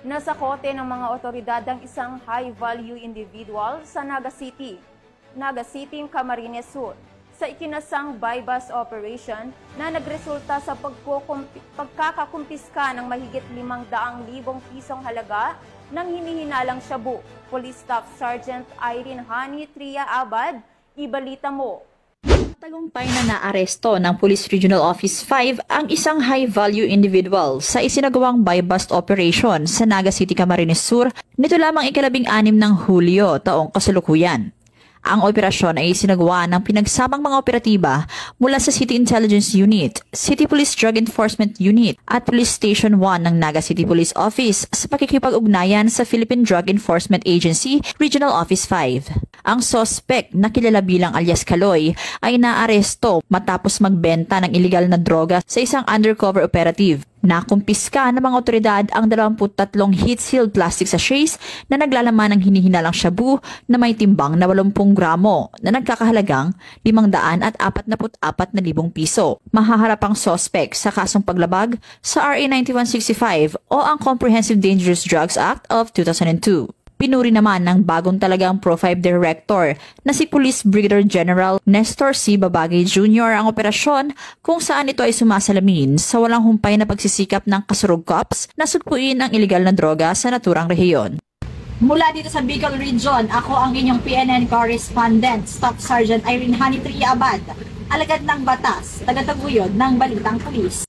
Nasakote ng mga otoridad ang isang high-value individual sa Naga City, Camarines Sur, sa ikinasang buy-bust operation na nagresulta sa pagkakakumpiska ng mahigit 500,000 pisong halaga ng hinihinalang shabu. Police Staff Sergeant Irene Hani Tria Abad, ibalita mo. Tagumpay na naaresto ng Police Regional Office 5 ang isang high-value individual sa isinagawang buy-bust operation sa Naga City, Camarines Sur nito lamang ika-6 ng Hulyo taong kasalukuyan. Ang operasyon ay isinagawa ng pinagsamang mga operatiba mula sa City Intelligence Unit, City Police Drug Enforcement Unit at Police Station 1 ng Naga City Police Office sa pakikipag-ugnayan sa Philippine Drug Enforcement Agency Regional Office 5. Ang suspect na kilala bilang alias Kaloy ay naaresto matapos magbenta ng iligal na droga sa isang undercover operative. Nakumpiska ng mga otoridad ang 23 heat-sealed plastic sachets na naglalaman ng hinihinalang shabu na may timbang na 80 gramo na nagkakahalagang 544,000 piso. Mahaharap ang suspect sa kasong paglabag sa RA 9165 o ang Comprehensive Dangerous Drugs Act of 2002. Pinuri naman ng bagong talagang Pro-5 Director na si Police Brigadier General Nestor C. Babagay Jr. ang operasyon kung saan ito ay sumasalamin sa walang humpay na pagsisikap ng kasurug cops na sugpuin ang iligal na droga sa naturang rehiyon. Mula dito sa Bicol Region, ako ang inyong PNN correspondent, Staff Sergeant Irene Hani Tria Abad, alagad ng batas, tagataguyod ng Balitang Pulis.